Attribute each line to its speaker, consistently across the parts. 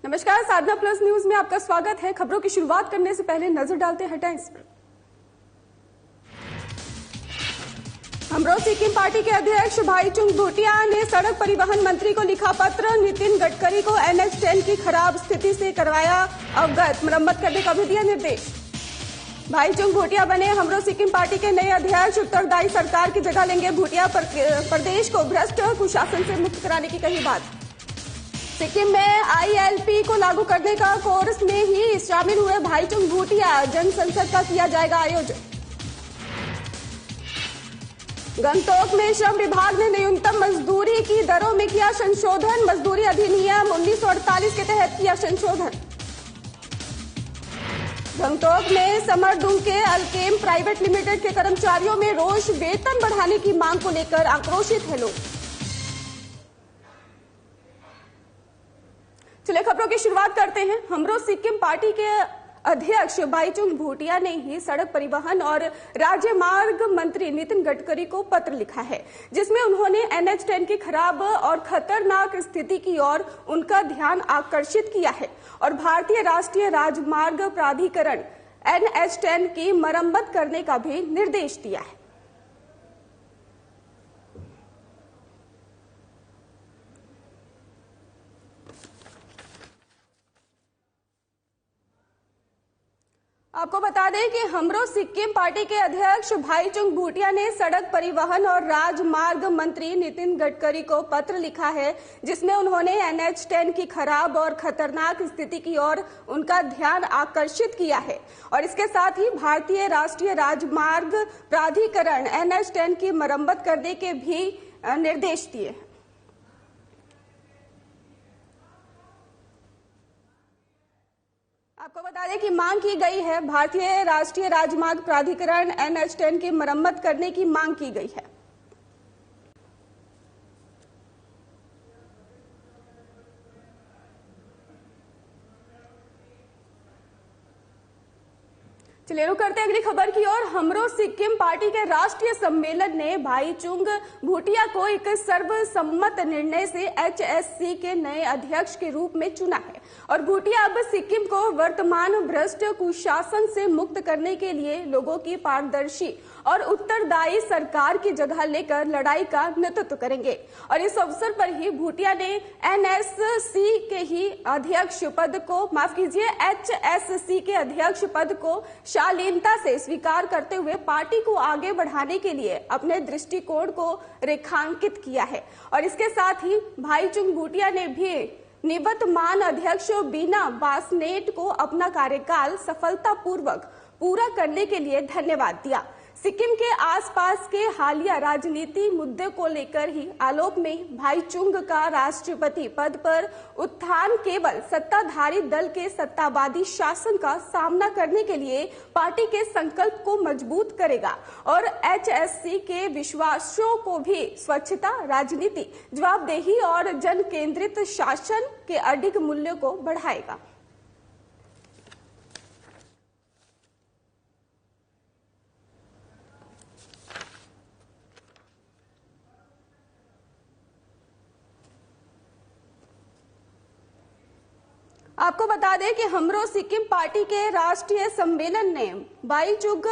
Speaker 1: नमस्कार, साधना plus news में आपका स्वागत है। खबरों की शुरुआत करने से पहले नजर डालते हैं हेडलाइंस पर। हमरो सिक्किम पार्टी के अध्यक्ष भाईचुंग भूटिया ने सड़क परिवहन मंत्री को लिखा पत्र। नितिन गडकरी को NH10 की खराब स्थिति से करवाया अवगत, मरम्मत करने का भी दिया निर्देश। भाईचुंग भूटिया बने हमरो सिक्किम पार्टी के नए अध्यक्ष। उत्तरदायी सरकार की जगह लेंगे भूटिया। प्रदेश को भ्रष्ट कुशासन से मुक्त कराने की कही बात। सिक्किम में ILP को लागू करने का कोर्स में ही शामिल हुए भाईचुंग भूटिया। जनसंसद का किया जाएगा आयोजन। गंगटोक में श्रम विभाग ने न्यूनतम मजदूरी की दरों में किया संशोधन। मजदूरी अधिनियम 1948 के तहत किया संशोधन। गंगटोक में समरदुंग के अल्केम प्राइवेट लिमिटेड के कर्मचारियों में रोष। वेतन बढ़ाने की मांग को लेकर आक्रोशित है लोग। चलिए खबरों की शुरुआत करते हैं। हमरो सिक्किम पार्टी के अध्यक्ष भाईचुंग भूटिया ने ही सड़क परिवहन और राजमार्ग मंत्री नितिन गडकरी को पत्र लिखा है, जिसमें उन्होंने NH10 की खराब और खतरनाक स्थिति की ओर उनका ध्यान आकर्षित किया है और भारतीय राष्ट्रीय राजमार्ग प्राधिकरण NH10 की मरम्मत करने का भी निर्देश दिया है। आपको बता दें कि हमरो सिक्किम पार्टी के अध्यक्ष भाईचुंग भूटिया ने सड़क परिवहन और राजमार्ग मंत्री नितिन गडकरी को पत्र लिखा है, जिसमें उन्होंने NH10 की खराब और खतरनाक स्थिति की ओर उनका ध्यान आकर्षित किया है और इसके साथ ही भारतीय राष्ट्रीय राजमार्ग प्राधिकरण NH10 की मरम्मत करने के भी निर्देश दिए। आपको बता दें कि मांग की गई है, भारतीय राष्ट्रीय राजमार्ग प्राधिकरण NH10 की मरम्मत करने की मांग की गई है। चलिए रुक करते हैं अगली खबर की ओर। हमरो सिक्किम पार्टी के राष्ट्रीय सम्मेलन ने भाईचुंग भूटिया को एक सर्वसम्मत निर्णय से HSC के नए अध्यक्ष के रूप में चुना है और भूटिया अब सिक्किम को वर्तमान भ्रष्ट कुशासन से मुक्त करने के लिए लोगों की पारदर्शी और उत्तरदायी सरकार की जगह लेकर लड़ाई का नेतृत्व करेंगे। और इस अवसर पर ही भूटिया ने NSC के ही अध्यक्ष पद को HSC के अध्यक्ष पद को शालीनता से स्वीकार करते हुए पार्टी को आगे बढ़ाने के लिए अपने दृष्टिकोण को रेखांकित किया है। और इसके साथ ही भाईचुंग भूटिया ने भी निवर्तमान अध्यक्ष बीना बासनेट को अपना कार्यकाल सफलतापूर्वक पूरा करने के लिए धन्यवाद दिया। सिक्किम के आसपास के हालिया राजनीति मुद्दे को लेकर ही आलोक में भाईचुंग का राष्ट्रपति पद पर उत्थान केवल सत्ताधारी दल के सत्तावादी शासन का सामना करने के लिए पार्टी के संकल्प को मजबूत करेगा और HSC के विश्वासों को भी स्वच्छता, राजनीति, जवाबदेही और जन केंद्रित शासन के अडिग मूल्य को बढ़ाएगा। आपको बता दें कि हमरो सिक्किम पार्टी के राष्ट्रीय सम्मेलन ने भाईचुंग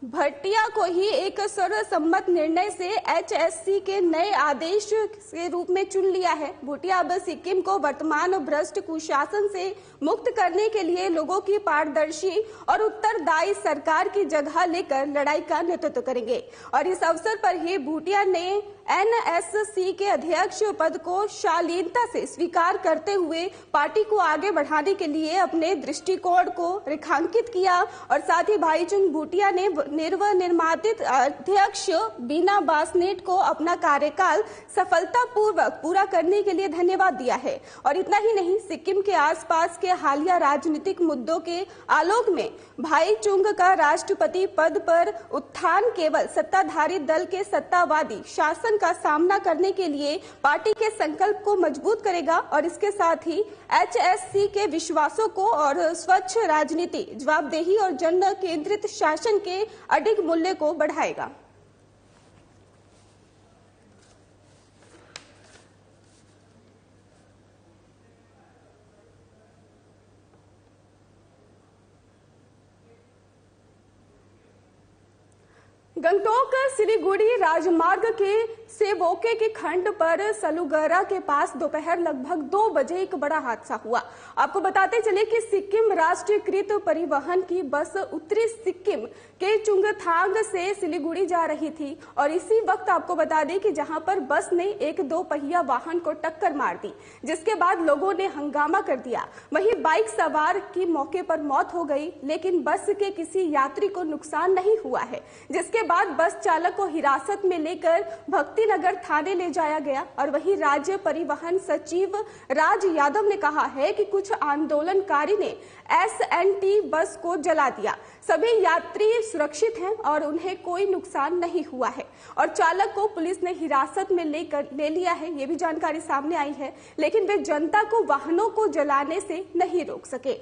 Speaker 1: भूटिया को ही एक सर्वसम्मत निर्णय से HSC के नए आदेश के रूप में चुन लिया है। भूटिया अब सिक्किम को वर्तमान भ्रष्ट कुशासन से मुक्त करने के लिए लोगों की पारदर्शी और उत्तरदायी सरकार की जगह लेकर लड़ाई का नेतृत्व करेंगे। और इस अवसर पर ही भूटिया ने NSC के अध्यक्ष पद को शालीनता से स्वीकार करते हुए पार्टी को आगे बढ़ाने के लिए अपने दृष्टिकोण को रेखांकित किया और साथ ही भाईचुंग भूटिया ने निर्वाचित अध्यक्ष बीना बासनेट को अपना कार्यकाल सफलतापूर्वक पूरा करने के लिए धन्यवाद दिया है। और इतना ही नहीं, सिक्किम के आसपास के हालिया राजनीतिक मुद्दों के आलोक में भाईचुंग का राष्ट्रपति पद पर उत्थान केवल सत्ताधारी दल के सत्तावादी शासन का सामना करने के लिए पार्टी के संकल्प को मजबूत करेगा और इसके साथ ही HSC के विश्वासों को और स्वच्छ राजनीति, जवाबदेही और जन केंद्रित शासन के अडिग मूल्य को बढ़ाएगा। गंगटोक सिलीगुड़ी राजमार्ग के सेबोके के खंड पर सलुगरा के पास दोपहर लगभग 2 बजे एक बड़ा हादसा हुआ। आपको बताते चले कि सिक्किम राष्ट्रीयकृत परिवहन की बस उत्तरी सिक्किम के चुंगथांग से सिलीगुड़ी जा रही थी और इसी वक्त आपको बता दें कि जहां पर बस ने एक 2 पहिया वाहन को टक्कर मार दी, जिसके बाद लोगों ने हंगामा कर दिया। वहीं बाइक सवार की मौके पर मौत हो गई, लेकिन बस के किसी यात्री को नुकसान नहीं हुआ है। जिसके बाद बस चालक को हिरासत में लेकर भक्तिनगर थाने ले जाया गया और वहीं राज्य परिवहन सचिव राज यादव ने कहा है कि कुछ आंदोलनकारी ने एसएनटी बस को जला दिया। सभी यात्री सुरक्षित हैं और उन्हें कोई नुकसान नहीं हुआ है और चालक को पुलिस ने हिरासत में ले लिया है, ये भी जानकारी सामने आई है। लेकिन वे जनता को वाहनों को जलाने से नहीं रोक सके।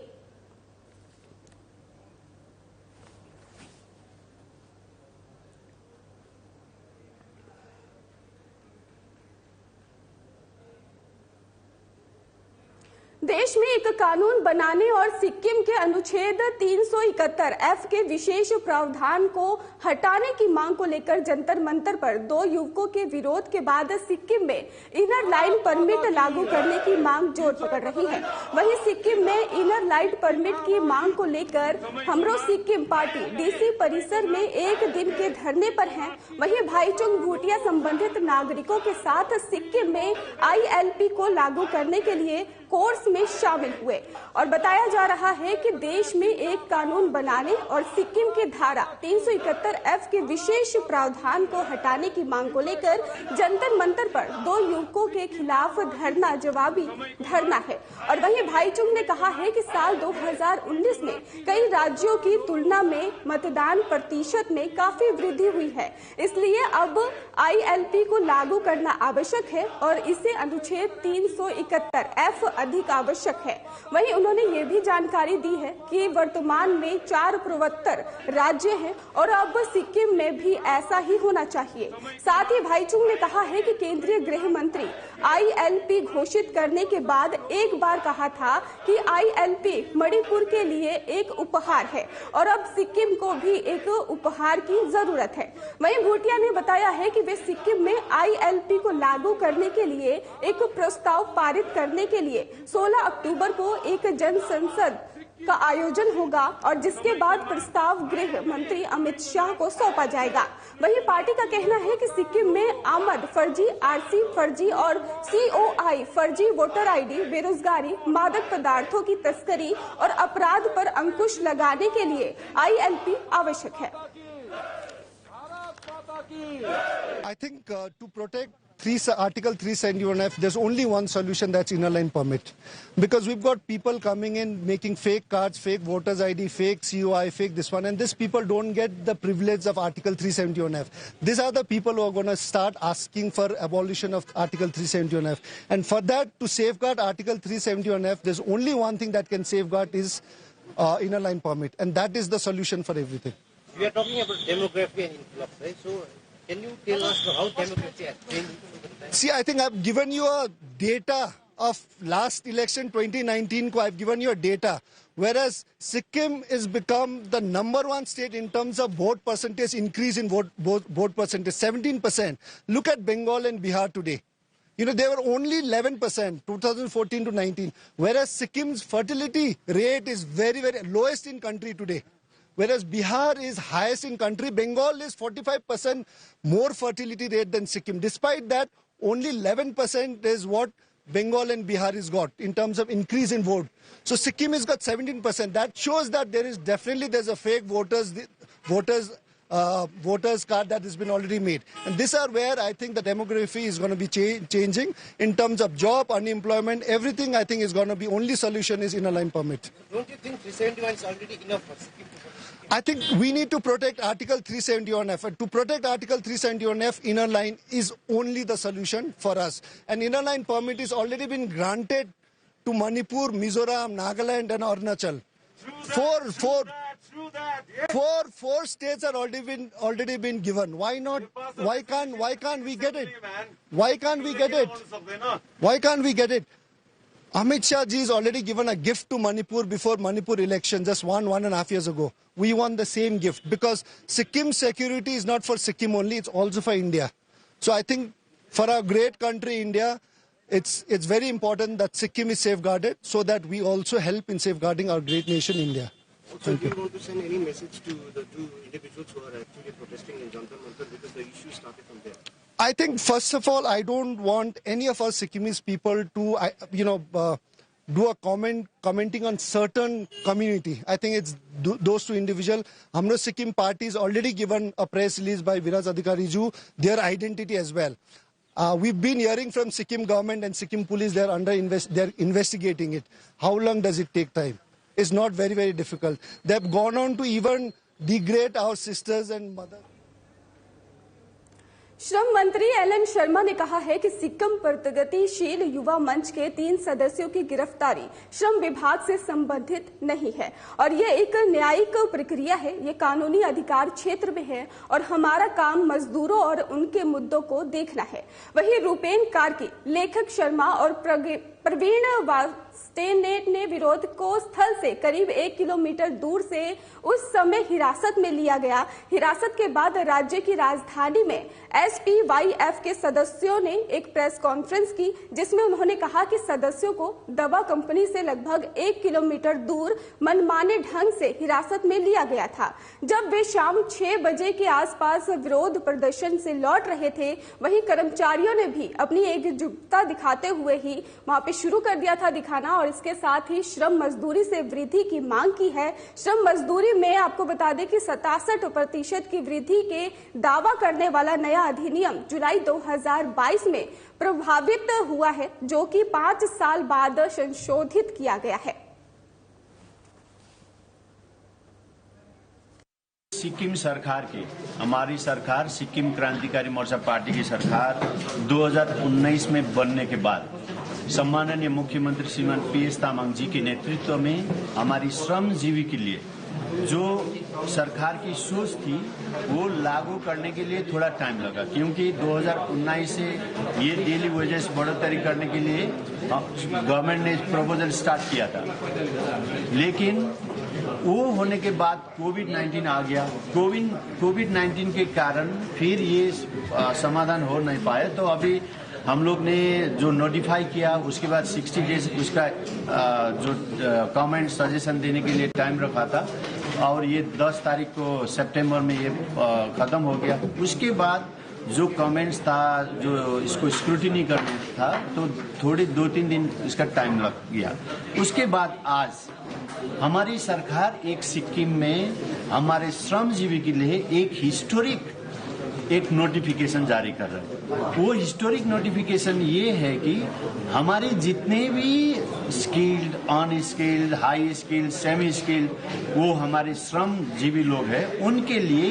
Speaker 1: देश में एक कानून बनाने और सिक्किम के अनुच्छेद 371F के विशेष प्रावधान को हटाने की मांग को लेकर जंतर मंतर पर 2 युवकों के विरोध के बाद सिक्किम में इनर लाइन परमिट लागू करने की मांग जोर पकड़ रही है। वहीं सिक्किम में इनर लाइन परमिट की मांग को लेकर हमरो सिक्किम पार्टी डीसी परिसर में 1 दिन के धरने पर है। वहीं भाईचुंग भूटिया संबंधित नागरिकों के साथ सिक्किम में ILP को लागू करने के लिए कोर्स में शामिल हुए और बताया जा रहा है कि देश में एक कानून बनाने और सिक्किम की धारा 371F के विशेष प्रावधान को हटाने की मांग को लेकर जंतर मंतर पर 2 युवकों के खिलाफ धरना जवाबी धरना है। और वहीं भाईचुंग ने कहा है कि साल 2019 में कई राज्यों की तुलना में मतदान प्रतिशत में काफी वृद्धि हुई है, इसलिए अब ILP को लागू करना आवश्यक है और इसे अनुच्छेद 371F अधिक आवश्यक है। वहीं उन्होंने ये भी जानकारी दी है कि वर्तमान में 4 पूर्वोत्तर राज्य हैं और अब सिक्किम में भी ऐसा ही होना चाहिए। साथ ही भाईचुंग ने कहा है कि केंद्रीय गृह मंत्री ILP घोषित करने के बाद एक बार कहा था कि ILP मणिपुर के लिए एक उपहार है और अब सिक्किम को भी एक उपहार की जरूरत है। वहीं भूटिया ने बताया है कि वे सिक्किम में ILP को लागू करने के लिए एक प्रस्ताव पारित करने के लिए 16 अक्टूबर को एक जनसंसद का आयोजन होगा और जिसके बाद प्रस्ताव गृह मंत्री अमित शाह को सौंपा जाएगा। वहीं पार्टी का कहना है कि सिक्किम में आमद फर्जी, RC फर्जी और COI फर्जी वोटर ID, बेरोजगारी, मादक पदार्थों की तस्करी और अपराध पर अंकुश लगाने के लिए ILP आवश्यक है।
Speaker 2: I think to protect Article 371F, there's only one solution, that's inner line permit. Because we've got people coming in making fake cards, fake voters ID, fake COI, fake this one, and these people don't get the privilege of Article 371F. These are the people who are going to start asking for abolition of Article 371F. And for that, to safeguard Article 371F, there's only one thing that can safeguard is inner line permit. And that is the solution for everything.
Speaker 3: We are talking about demography and influx, right? So, can you tell us how demography has changed?
Speaker 2: See, I think I've given you a data of last election 2019. I've given you a data. Whereas Sikkim has become the #1 state in terms of vote percentage increase in vote percentage, 17%. Look at Bengal and Bihar today. You know, they were only 11%, 2014 to 19. Whereas Sikkim's fertility rate is very, very lowest in country today. Whereas Bihar is highest in country, Bengal is 45% more fertility rate than Sikkim. Despite that, only 11% is what Bengal and Bihar has got in terms of increase in vote. So Sikkim has got 17%. That shows that there's a fake voters card that has been already made. And these are where I think the demography is going to be changing in terms of job, unemployment, everything. I think is going to be only solution is inner line permit.
Speaker 3: Don't you think 371 is already enough for Sikkim?
Speaker 2: I think we need to protect Article 371F. And to protect Article 371F, inner line is only the solution for us. And inner line permit is already been granted to Manipur, Mizoram, Nagaland and Arunachal. Four states are already been given. Why not? Why can't we get it? Why can't we get it? Why can't we get it? Amit Shah ji has already given a gift to Manipur before Manipur election, just 1.5 years ago. We want the same gift because Sikkim security is not for Sikkim only, it's also for India. So I think for our great country, India, it's very important that Sikkim is safeguarded so that we also help in safeguarding our great nation, India.
Speaker 3: Also, do you want to send any message to the two individuals who are actually protesting in Jantar Mantar because the issue started from there?
Speaker 2: I think, first of all, I don't want any of us Sikkimese people to, do a commenting on certain community. I think it's those two individuals. Hamro Sikkim party has already given a press release by Viraj Adhikariju, their identity as well. We've been hearing from Sikkim government and Sikkim police, they're investigating it. How long does it take time? It's not very, very difficult. They've gone on to even degrade our sisters and mothers.
Speaker 1: श्रम मंत्री LN Sharma ने कहा है कि सिक्किम प्रगतिशील युवा मंच के 3 सदस्यों की गिरफ्तारी श्रम विभाग से संबंधित नहीं है और ये एक न्यायिक प्रक्रिया है, ये कानूनी अधिकार क्षेत्र में है और हमारा काम मजदूरों और उनके मुद्दों को देखना है। वहीं रूपेन कार्की, लेखक शर्मा और प्रवीण वास्टेनेट ने विरोध को स्थल से करीब 1 किलोमीटर दूर से उस समय हिरासत में लिया गया। हिरासत के बाद राज्य की राजधानी में SPYF के सदस्यों ने एक प्रेस कॉन्फ्रेंस की जिसमें उन्होंने कहा कि सदस्यों को दवा कंपनी से लगभग 1 किलोमीटर दूर मनमाने ढंग से हिरासत में लिया गया था। जब वे शाम 6 बजे के आसपास विरोध प्रदर्शन से लौट रहे थे, वहीं कर्मचारियों ने भी अपनी एकजुटता दिखाते हुए ही वहां पे शुरू कर दिया था दिखाना और इसके साथ ही श्रम मजदूरी से वृद्धि की मांग की है। श्रम मजदूरी में आपको बता दें कि 67% की वृद्धि के दावा करने वाला नया अधिनियम जुलाई 2022 में प्रभावित हुआ है, जो कि 5 साल बाद संशोधित किया गया है।
Speaker 4: सिक्किम सरकार की, हमारी सरकार सिक्किम क्रांतिकारी मोर्चा पार्टी की सरकार 2019 में बनने के बाद सम्माननीय मुख्यमंत्री श्रीमान PS तामाङ जी के नेतृत्व में हमारी श्रमजीवी के लिए जो सरकार की सोच थी वो लागू करने के लिए थोड़ा टाइम लगा, क्योंकि 2019 से ये डेली वेजेस बढ़ोतरी करने के लिए गवर्नमेंट ने प्रपोजल स्टार्ट किया था, लेकिन वो होने के बाद कोविड-19 आ गया। कोविड-19 के कारण फिर ये समाधान हो नहीं पाया, तो अभी हम लोग ने जो नोटिफाई किया उसके बाद 60 डेज उसका जो कमेंट सजेशन देने के लिए टाइम रखा था और ये 10 तारीख को सितंबर में ये खत्म हो गया। उसके बाद जो कमेंट्स था, जो इसको स्क्रूटिनी करना था, तो थोड़े 2-3 दिन इसका टाइम लग गया। उसके बाद आज हमारी सरकार एक सिक्किम में हमारे श्रमजीवी के लिए एक हिस्टोरिक एक नोटिफिकेशन जारी कर रहा है। वो हिस्टोरिक नोटिफिकेशन ये है कि हमारे जितने भी skilled, unskilled, high skilled, semi skilled वो हमारे श्रमजीवी लोग हैं, उनके लिए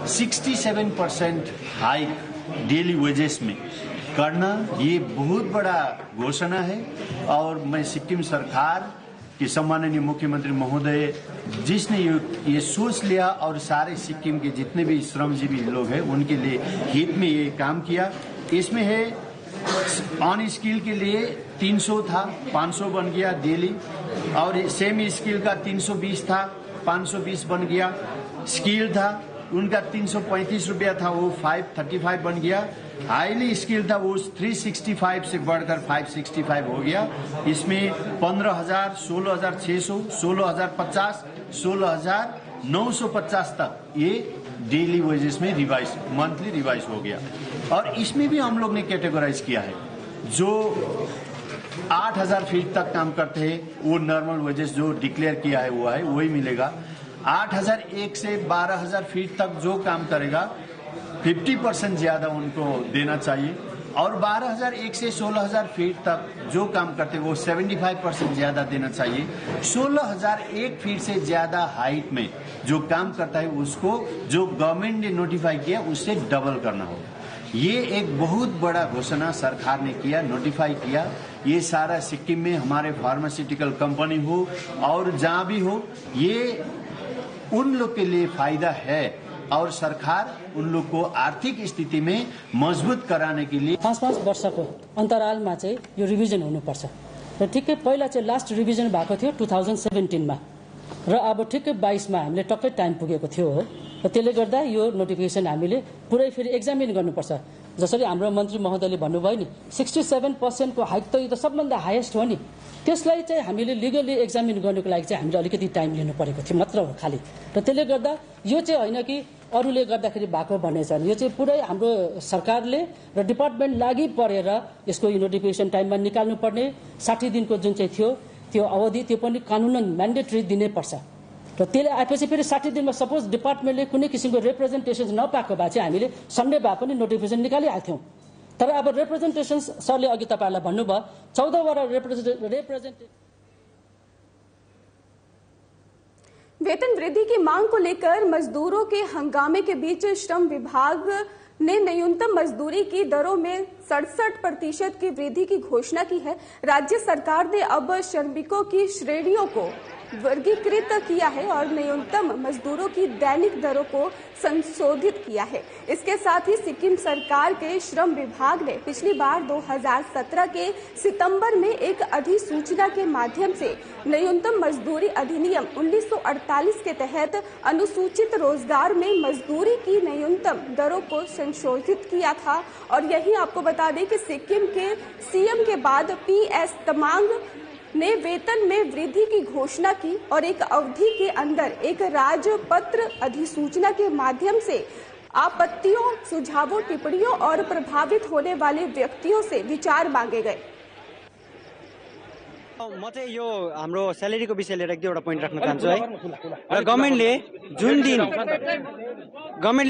Speaker 4: 67% हाइक डेली वेजेस में करना ये बहुत बड़ा घोषणा है। और मैं सिक्किम सरकार कि सम्माननीय मुख्यमंत्री महोदय जिसने ये सोच लिया और सारे सिक्किम के जितने भी श्रमजीवी लोग हैं उनके लिए हित में ये काम किया। इसमें है ऑन स्किल के लिए 300 था, 500 बन गया डेली, और सेमी स्किल का 320 था, 520 बन गया। स्किल था उनका 335 रुपया था, वो 535 बन गया। हाईली स्किल था वो 365 से बढ़कर 565 हो गया। इसमें 15,000, 16,600, 16,050, 16,950 तक ये डेली वेजेस में रिवाइज, मंथली रिवाइज हो गया। और इसमें भी हम लोग ने कैटेगराइज किया है, जो 8,000 फीट तक काम करते हैं वो नॉर्मल वेजेस जो डिक्लेयर किया है वो है, वही मिलेगा। 8,001 से 12,000 फीट तक जो काम करेगा 50% ज्यादा उनको देना चाहिए, और 12,001 से 16,000 फीट तक जो काम करते हैं वो 75% ज्यादा देना चाहिए। 16,001 फीट से ज्यादा हाइट में जो काम करता है उसको जो गवर्नमेंट ने नोटिफाई किया उससे डबल करना होगा। ये एक बहुत बड़ा घोषणा सरकार ने किया, नोटिफाई किया। ये सारा सिक्किम में हमारे फार्मास्यूटिकल कंपनी हो और जहां भी हो, ये उन लोग के लिए फायदा है और सरकार उन लोग को आर्थिक स्थिति में मजबूत कराने के लिए
Speaker 5: 5-5 वर्षको अन्तरालमा चाहिँ यो रिभिजन हुनुपर्छ। र ठिक्कै पहिला चाहिँ लास्ट रिभिजन भएको थियो 2017 मा र अब ठिक्कै 22 मा हामीले टक्कै टाइम पुगेको थियो हो। र त्यसले गर्दा यो नोटिफिकेसन हामीले पुरै फेरि एक्जामिन गर्नुपर्छ। जसरी हाम्रो मन्त्री महोदयले भन्नुभयो नि 67% को हाइक त यो त सबभन्दा हाईएस्ट हो नि, त्यसलाई चाहिँ हामीले लिगली एक्जामिन गर्नको लागि चाहिँ हामीले अलिकति टाइम लिनु परेको थियो मात्र हो खाली। र त्यसले गर्दा यो चाहिँ होइन कि अरूले गर्दाखेरि भएको भन्ने छ, यो चाहिँ पुरै हाम्रो सरकारले र डिपार्टमेन्ट लागि परेर यसको नोटिफिकेसन टाइममा निकाल्नु पर्ने 60 दिनको जुन चाहिँ थियो त्यो अवधि त्यो पनि कानुनन म्यान्डेटरी दिनै पर्छ। र त्यसले आएपछि फेरि 60 दिनमा सपोज डिपार्टमेन्टले कुनै किसिमको रिप्रेजेन्टेसन नपाएको भए चाहिँ हामीले सन्डे भए पनि नोटिफिकेसन निकालिआएको थियौँ। तर अब रिप्रेजेन्टेसन सरले अघि तपाईँहरूलाई भन्नुभयो 14 वटा रिप्रेजेन्टेसन।
Speaker 1: वेतन वृद्धि की मांग को लेकर मजदूरों के हंगामे के बीच श्रम विभाग ने न्यूनतम मजदूरी की दरों में 67% की वृद्धि की घोषणा की है। राज्य सरकार ने अब श्रमिकों की श्रेणियों को वर्गीकृत किया है और न्यूनतम मजदूरों की दैनिक दरों को संशोधित किया है। इसके साथ ही सिक्किम सरकार के श्रम विभाग ने पिछली बार 2017 के सितंबर में एक अधिसूचना के माध्यम से न्यूनतम मजदूरी अधिनियम 1948 के तहत अनुसूचित रोजगार में मजदूरी की न्यूनतम दरों को संशोधित किया था। और यही आपको बता दें कि सिक्किम के सीएम के बाद PS तमांग ने वेतन में वृद्धि की घोषणा की और एक अवधि के अंदर एक राजपत्र अधिसूचना के माध्यम से आपत्तियों, सुझावों, टिप्पणियों और प्रभावित होने वाले व्यक्तियों से विचार मांगे गए।
Speaker 6: म चाहिँ यो हाम्रो स्यालेरीको विषय लिएर एक दुईवटा पोइन्ट राख्न चाहन्छु है। र गभर्नमेन्टले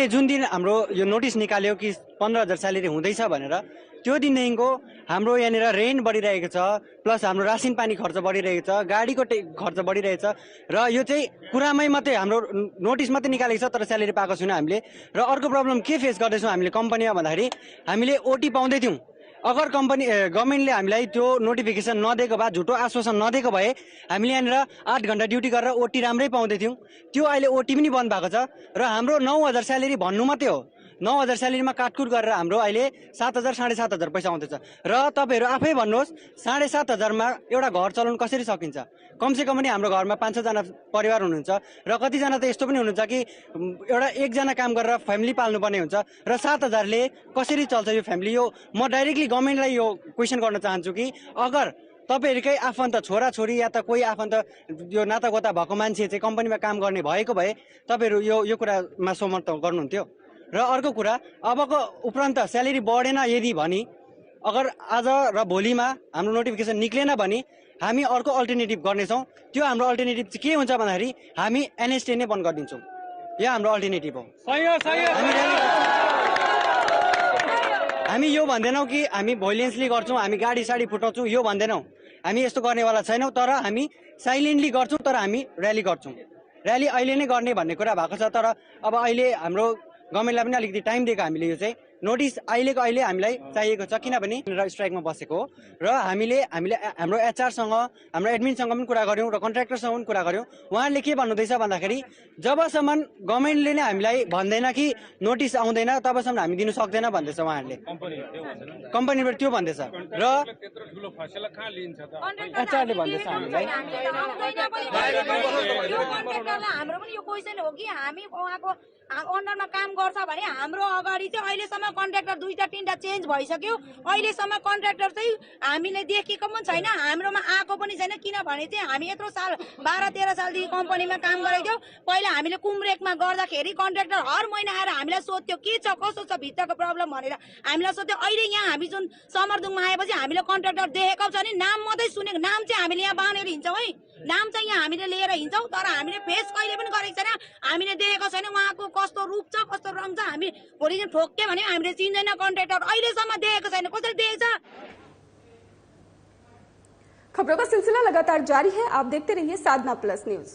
Speaker 6: जुन दिन हाम्रो यो नोटिस निकाल्यो कि 15,000 स्यालेरी हुँदैछ भनेर, त्यो दिनदेखिको हाम्रो यहाँनिर रेन्ट बढिरहेको छ, प्लस हाम्रो रासिन पानी खर्च बढिरहेको छ, गाडीको खर्च बढिरहेछ। र यो चाहिँ कुरामै मात्रै हाम्रो नोटिस मात्रै निकालेको छ तर स्यालेरी पाएको छैन हामीले। र अर्को प्रब्लम के फेस गर्दैछौँ हामीले कम्पनीमा भन्दाखेरि हामीले ओटी पाउँदै थियौँ। अगर गभर्नमेन्टले हामीलाई त्यो नोटिफिकेसन नदिएको भए, झुटो आश्वासन नदिएको भए हामीले यहाँनिर 8 घण्टा ड्युटी गरेर ओटी राम्रै पाउँदै थियौँ। त्यो अहिले ओटी पनि बन्द भएको छ र हाम्रो 9,000 स्यालेरी भन्नु मात्रै हो। 9,000 स्यालेरीमा काटकुट गरेर हाम्रो अहिले 7,000 7,500 पैसा आउँदैछ। र तपाईँहरू आफै भन्नुहोस् 7,500 मा एउटा घर चलाउनु कसरी सकिन्छ? कमसे कम पनि हाम्रो घरमा 5-6 जना परिवार हुनुहुन्छ र कतिजना त यस्तो पनि हुनुहुन्छ कि एकजना काम गरेर फ्यामिली पाल्नुपर्ने हुन्छ र 7,000 ले कसरी चल्छ यो फ्यामिली? यो म डाइरेक्टली गभर्नमेन्टलाई यो क्वेसन गर्न चाहन्छु कि अगर तपाईँहरूकै आफन्त छोराछोरी या त कोही आफन्त यो नातागोता भएको मान्छे चाहिँ कम्पनीमा काम गर्ने भएको भए तपाईँहरू यो कुरामा सहमत गर्नुहुन्थ्यो। र अर्को कुरा, अबको उपरान्त स्यालेरी बढेन यदि भनी अगर आज र भोलिमा हाम्रो नोटिफिकेसन निक्लेन भने हामी अर्को अल्टरनेटिभ गर्नेछौँ। त्यो हाम्रो अल्टरनेटिभ चाहिँ के हुन्छ भन्दाखेरि हामी NST नै बन्द गरिदिन्छौँ। यो हाम्रो अल्टरनेटिभ हो। हामी यो भन्दैनौँ कि हामी भोइलेन्सली गर्छौँ, हामी गाडी साडी फुटाउँछौँ, यो भन्दैनौँ। हामी यस्तो गर्नेवाला छैनौँ। तर हामी साइलेन्टली गर्छौँ, तर हामी र्याली गर्छौँ। र्याली अहिले नै गर्ने भन्ने कुरा भएको छ। तर अब अहिले हाम्रो गभर्नमेन्टलाई पनि अलिकति टाइम दिएको हामीले यो चाहिँ नोटिस अहिलेको अहिले हामीलाई चाहिएको छ, किनभने स्ट्राइकमा बसेको हो। र हामीले हाम्रो एचआरसँग, हाम्रो एडमिनसँग पनि कुरा गऱ्यौँ र कन्ट्र्याक्टरसँग पनि कुरा गऱ्यौँ। उहाँहरूले के भन्नुहुँदैछ भन्दाखेरि जबसम्म गभर्नमेन्टले नै हामीलाई भन्दैन कि नोटिस आउँदैन तबसम्म हामी दिनु सक्दैन भन्दैछ उहाँहरूले। कम्पनीबाट त्यो भन्दैछ र एचआरले भन्दैछ हामीलाई।
Speaker 7: हाम्रो पनि यो क्वेसन हो कि हामी उहाँको अन्डरमा काम गर्छ भने हाम्रो अगाडि चाहिँ अहिलेसम्म कन्ट्र्याक्टर 2-3टा चेन्ज भइसक्यो। अहिलेसम्म कन्ट्र्याक्टर चाहिँ हामीले देखेको पनि छैन, हाम्रोमा आएको पनि छैन। किनभने चाहिँ हामी यत्रो साल 12-13 सालदेखि कम्पनीमा काम गरेको थियौँ। पहिला हामीले कुमरेकमा गर्दाखेरि कन्ट्र्याक्टर हर महिना आएर हामीलाई सोध्थ्यो के छ कसो छ भित्रको प्रब्लम भनेर हामीलाई सोध्थ्यो। अहिले यहाँ हामी जुन समरदुङमा आएपछि हामीले कन्ट्र्याक्टर देखेको छ नि, नाम मात्रै सुनेको, नाम चाहिँ हामीले यहाँ बाँधेर हिँड्छौँ है, नाम चाहिँ यहाँ हामीले लिएर हिँड्छौँ। तर हामीले फेस कहिले पनि गरेको छैन, हामीले देखेको छैन उहाँको कस्तो रूप छ कस्तो रङ छ। हामी भोलि दिन ठोक्यो भने हामीले चिन्दैन कन्ट्र्याक्टर, अहिलेसम्म देखेको छैन। कसरी देखेछ?
Speaker 1: खबरों का सिलसिला लगातार जारी है, आप देखते रहिए साधना प्लस न्यूज।